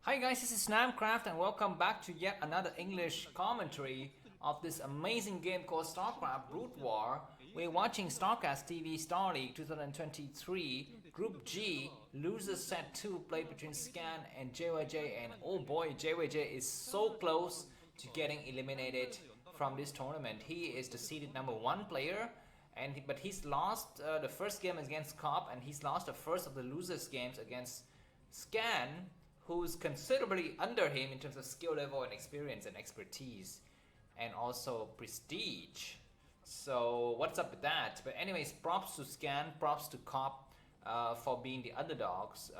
Hi guys, this is Starcraft and welcome back to yet another English commentary of this amazing game called Starcraft Brood War. We're watching StarcastTV Starleague 2023 Group G Losers Set 2 played between Scan and JYJ, and oh boy, JYJ is so close to getting eliminated from this tournament. He is the seeded number 1 player, but he's lost the first game against Cop, and he's lost the first of the losers games against Scan, who's considerably under him in terms of skill level and experience and expertise and also prestige. So what's up with that? But anyways, props to Scan, props to Cop for being the underdogs,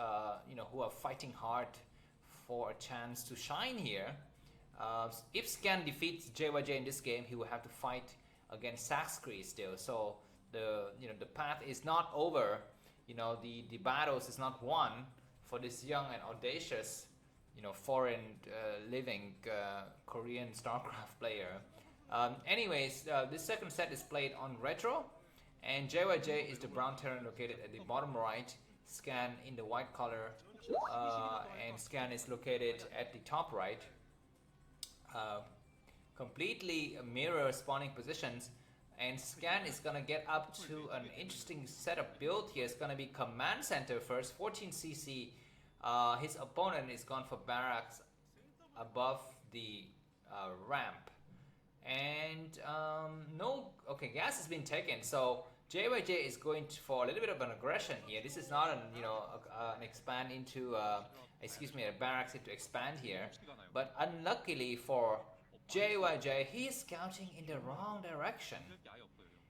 who are fighting hard for a chance to shine here. If Scan defeats JYJ in this game, he will have to fight against Saxcree still. So the path is not over. The battles is not won for this young and audacious, foreign living Korean StarCraft player. This second set is played on Retro, and JYJ is the brown Terran located at the bottom right, Scan in the white color, and Scan is located at the top right. Completely mirror spawning positions, and Scan is gonna get up to an interesting setup build here. It's gonna be command center first, 14cc. His opponent is gone for barracks above the ramp, and gas has been taken. So JYJ is going for a little bit of an aggression here. This is not an expand into a barracks to expand here, but unluckily for JYJ, he is scouting in the wrong direction.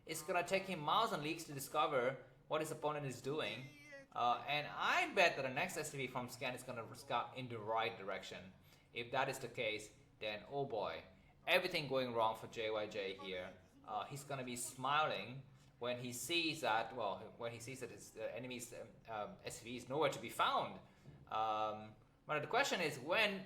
It's gonna take him miles and leagues to discover what his opponent is doing, and I bet that the next SCV from Scan is gonna scout in the right direction. If that is the case, then oh boy, everything going wrong for JYJ here. He's gonna be smiling when he sees that his enemy's SCV is nowhere to be found. But the question is, when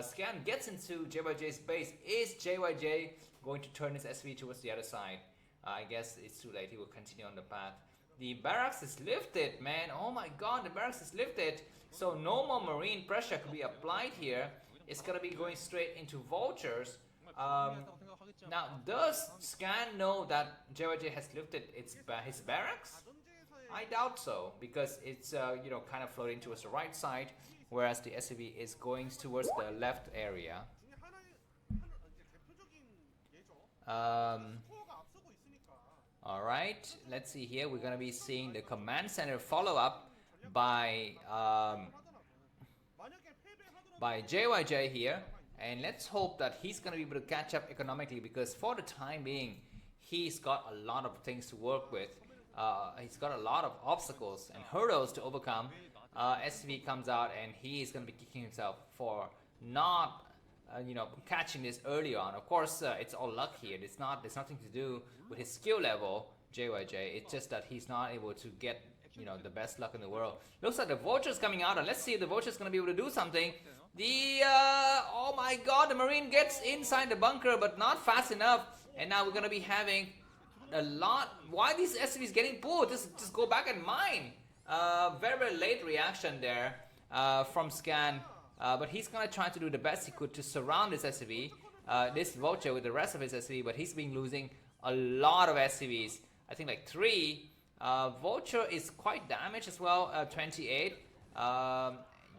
Scan gets into JYJ's base, is JYJ going to turn his SV towards the other side? I guess it's too late. He will continue on the path. The barracks is lifted, man. Oh my god, the barracks is lifted. So no more marine pressure could be applied here. It's gonna be going straight into vultures. Now, does Scan know that JYJ has lifted his barracks? I doubt so, because it's kind of floating towards the right side, whereas the SCV is going towards the left area. Alright, let's see here. We're going to be seeing the command center follow up by JYJ here. And let's hope that he's going to be able to catch up economically, because for the time being, he's got a lot of things to work with. He's got a lot of obstacles and hurdles to overcome. SV comes out and he is going to be kicking himself for not catching this early on. Of course, it's all luck here. There's nothing to do with his skill level, JYJ. It's just that he's not able to get the best luck in the world. Looks like the vulture's coming out, and let's see if the vulture's going to be able to do something. Oh my god, the marine gets inside the bunker, but not fast enough, and now we're going to be having a lot. Why these SCVs getting pulled? Just go back and mine. Very late reaction there from Scan, but he's gonna try to do the best he could to surround this SCV, this vulture, with the rest of his SCV, but he's been losing a lot of SCVs. I think like 3. Vulture is quite damaged as well, 28.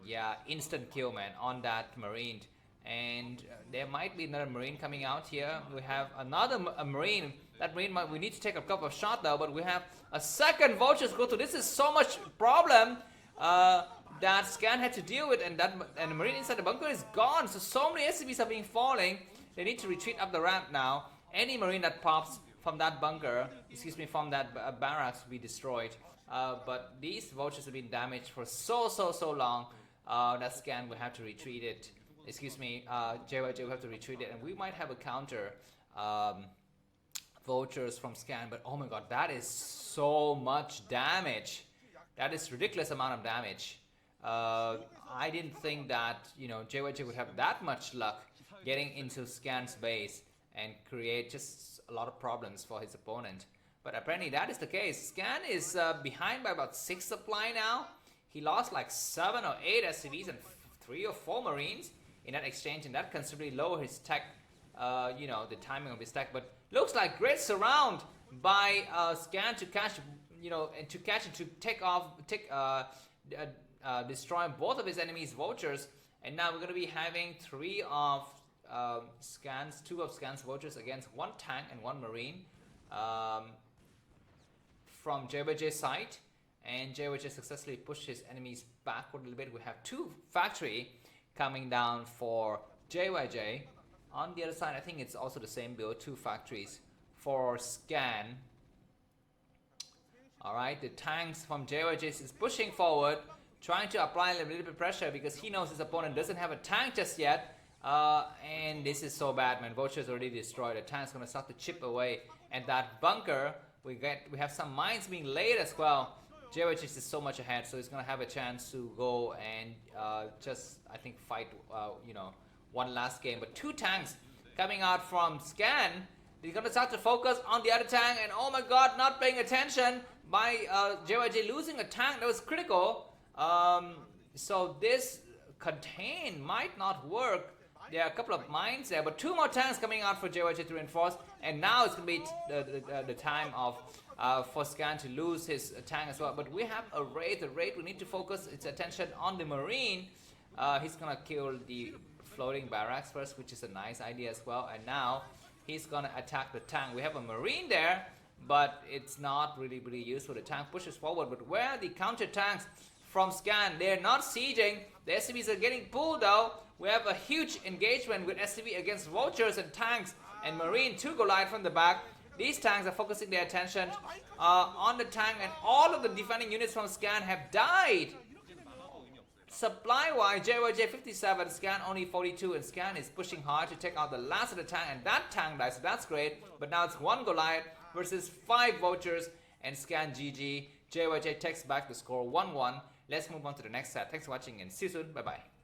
Yeah, instant kill, man, on that marine. And there might be another marine coming out here. We have another marine. That marine, we need to take a couple of shots though, but we have a second vulture to go to. This is so much problem that Scan had to deal with, and the marine inside the bunker is gone. So many SCVs are being falling. They need to retreat up the ramp now. Any marine that pops from that bunker, from that barracks will be destroyed. But these vultures have been damaged for so long that Scan will have to retreat it. JYJ will have to retreat it, and we might have a counter vultures from Scan, but oh my god, that is so much damage. That is ridiculous amount of damage. I didn't think that JYJ would have that much luck getting into Scan's base and create just a lot of problems for his opponent. But apparently that is the case. Scan is behind by about 6 supply now. He lost like 7 or 8 SCVs and 3 or 4 Marines in that exchange, and that considerably lower his tech, you know, the timing of his tech. But looks like great surround by Scan to catch, you know, and to catch and to destroy both of his enemies' vultures. And now we're going to be having 3 of Scans, 2 of Scans vultures against 1 tank and 1 Marine from JYJ's side. And JYJ successfully pushed his enemies backward a little bit. We have 2 factory coming down for JYJ. On the other side, I think it's also the same build, 2 factories for Scan. Alright, the tanks from JYJ is pushing forward, trying to apply a little bit of pressure because he knows his opponent doesn't have a tank just yet. And this is so bad, man. Vulture's already destroyed. The tank's gonna start to chip away at that bunker. We have some mines being laid as well. JYJ is so much ahead, so he's gonna have a chance to go and just, I think, fight, you know, one last game. But 2 tanks coming out from Scan. He's gonna start to focus on the other tank, and oh my god, not paying attention by JYJ losing a tank that was critical. So this contain might not work. There are a couple of mines there, but 2 more tanks coming out for JYJ to reinforce, and now it's gonna be the time of for Scan to lose his tank as well. But we have a raid. The raid, we need to focus its attention on the Marine. He's gonna kill the floating barracks first, which is a nice idea as well. And now he's gonna attack the tank. We have a Marine there, but it's not really useful. The tank pushes forward, but where are the counter tanks from Scan? They're not sieging. The SCVs are getting pulled though. We have a huge engagement with SCV against vultures and tanks and Marine. 2 Goliath from the back. These tanks are focusing their attention on the tank, and all of the defending units from Scan have died. Supply-wise, JYJ 57, Scan only 42, and Scan is pushing hard to take out the last of the tank, and that tank dies, so that's great. But now it's 1 Goliath versus 5 vultures, and Scan GG. JYJ takes back the score 1-1. Let's move on to the next set. Thanks for watching, and see you soon. Bye-bye.